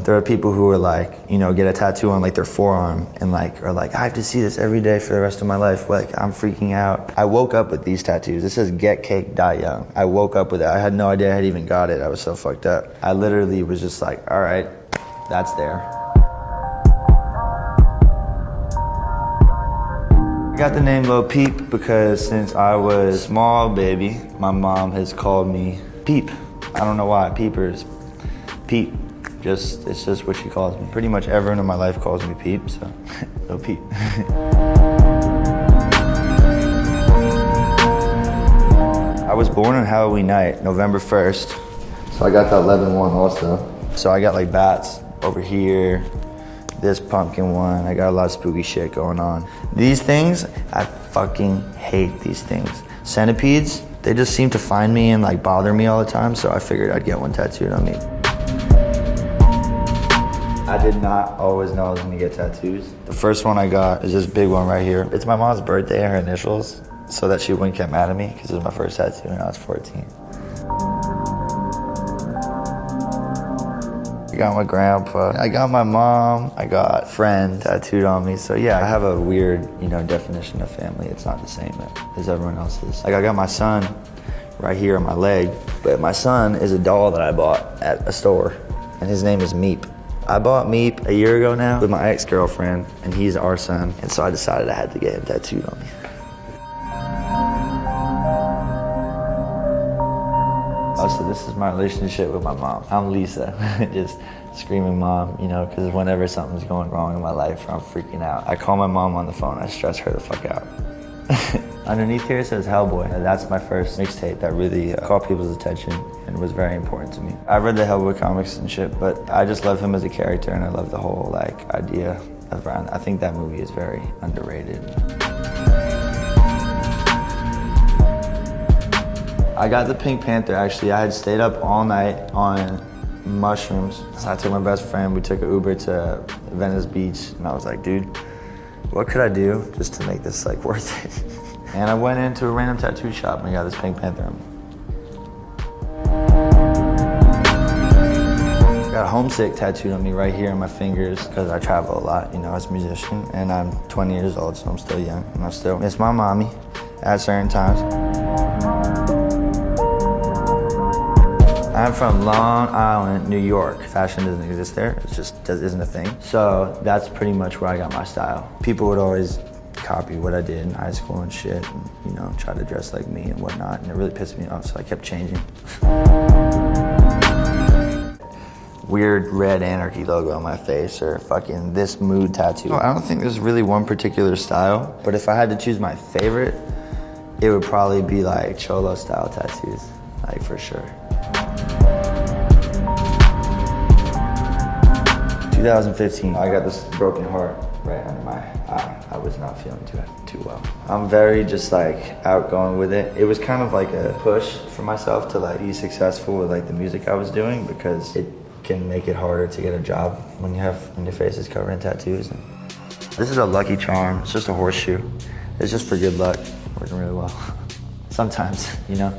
There are people who are like, you know, get a tattoo on like their forearm and like are like, I have to see this every day for the rest of my life. Like, I'm freaking out. I woke up with these tattoos. This says "Get Cake, Die Young." I woke up with it. I had no idea I had even got it. I was so fucked up. I literally was just like, all right, that's there. I got the name Lil Peep because since I was a small baby, my mom has called me Peep. I don't know why. Peepers. Peep. It's just what she calls me. Pretty much everyone in my life calls me Peep, so Lil Peep. I was born on Halloween night, November 1st. So I got that 11-1 also. So I got like bats over here, this pumpkin one. I got a lot of spooky shit going on. These things, I fucking hate these things. Centipedes, they just seem to find me and like bother me all the time, so I figured I'd get one tattooed on me. I did not always know I was gonna get tattoos. The first one I got is this big one right here. It's my mom's birthday and her initials, so that she wouldn't get mad at me, because it was my first tattoo when I was 14. I got my grandpa, I got my mom, I got friend tattooed on me. So yeah, I have a weird, you know, definition of family. It's not the same as everyone else's. Like I got my son right here on my leg, but my son is a doll that I bought at a store, and his name is Meep. I bought Meep a year ago now with my ex-girlfriend, and he's our son, and so I decided I had to get him tattooed on me. Oh, so this is my relationship with my mom. I'm Lisa, just screaming mom, you know, because whenever something's going wrong in my life or I'm freaking out, I call my mom on the phone, I stress her the fuck out. Underneath here it says Hellboy. That's my first mixtape that really caught people's attention and was very important to me. I read the Hellboy comics and shit, but I just love him as a character, and I love the whole like idea of around. I think that movie is very underrated. I got the Pink Panther actually. I had stayed up all night on mushrooms. So I took my best friend, we took an Uber to Venice Beach, and I was like, dude, what could I do just to make this like worth it? And I went into a random tattoo shop and I got this Pink Panther on me. Got Homesick tattooed on me right here on my fingers because I travel a lot, you know, as a musician, and I'm 20 years old, so I'm still young, and I still miss my mommy at certain times. I'm from Long Island, New York. Fashion doesn't exist there, it just isn't a thing. So that's pretty much where I got my style. People would always copy what I did in high school and shit, and, you know, try to dress like me and whatnot, and it really pissed me off, so I kept changing. Weird red anarchy logo on my face, or fucking this mood tattoo. I don't think there's really one particular style, but if I had to choose my favorite, it would probably be like Cholo style tattoos, like for sure. 2015, I got this broken heart right under my eye. I was not feeling too well. I'm very just like outgoing with it. It was kind of like a push for myself to like be successful with like the music I was doing, because it can make it harder to get a job when your face is covered in tattoos. This is a lucky charm. It's just a horseshoe. It's just for good luck. Working really well. Sometimes, you know.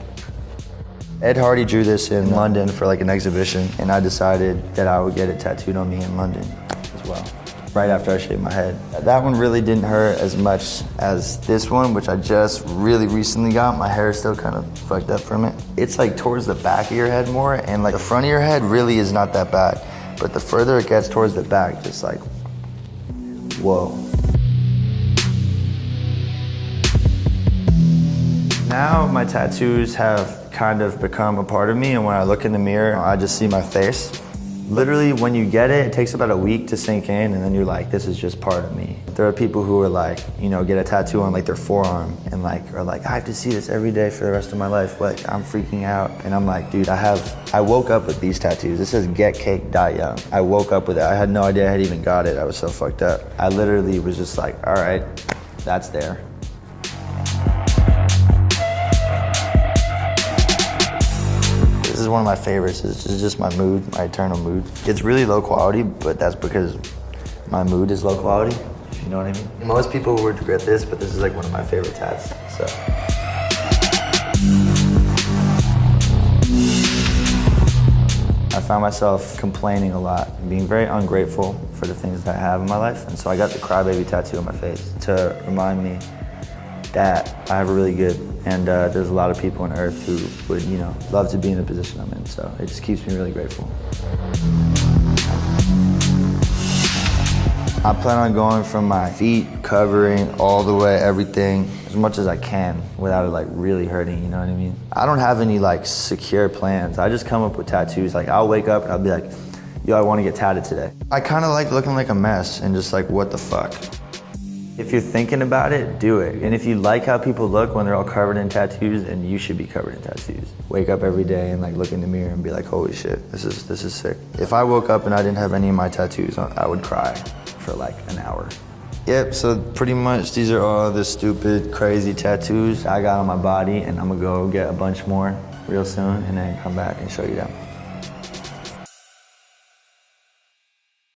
Ed Hardy drew this in London for like an exhibition, and I decided that I would get it tattooed on me in London as well, right after I shaved my head. That one really didn't hurt as much as this one, which I just really recently got. My hair is still kind of fucked up from it. It's like towards the back of your head more, and like the front of your head really is not that bad, but the further it gets towards the back, just like, whoa. Now my tattoos have kind of become a part of me, and when I look in the mirror, I just see my face. Literally, when you get it, it takes about a week to sink in, and then you're like, this is just part of me. There are people who are like, you know, get a tattoo on like their forearm and like are like, I have to see this every day for the rest of my life. Like, I'm freaking out. And I'm like, dude, I woke up with these tattoos. It says "Get Cake, Die Young." I woke up with it. I had no idea I had even got it. I was so fucked up. I literally was just like, all right, that's there. This is one of my favorites. It's just my mood, my eternal mood. It's really low quality, but that's because my mood is low quality, if you know what I mean. Most people would regret this, but this is like one of my favorite tats, so. I I found myself complaining a lot, being very ungrateful for the things that I have in my life. And so I got the crybaby tattoo on my face to remind me that I have a really good, and there's a lot of people on earth who would, you know, love to be in the position I'm in. So it just keeps me really grateful. I plan on going from my feet, covering all the way, everything, as much as I can without it like really hurting, you know what I mean? I don't have any like secure plans. I just come up with tattoos. Like I'll wake up and I'll be like, yo, I want to get tatted today. I kind of like looking like a mess and just like, what the fuck? If you're thinking about it, do it. And if you like how people look when they're all covered in tattoos, then you should be covered in tattoos. Wake up every day and like look in the mirror and be like, holy shit, this is sick. If I woke up and I didn't have any of my tattoos on, I would cry for like an hour. Yep, so pretty much these are all the stupid, crazy tattoos I got on my body, and I'm gonna go get a bunch more real soon and then come back and show you them.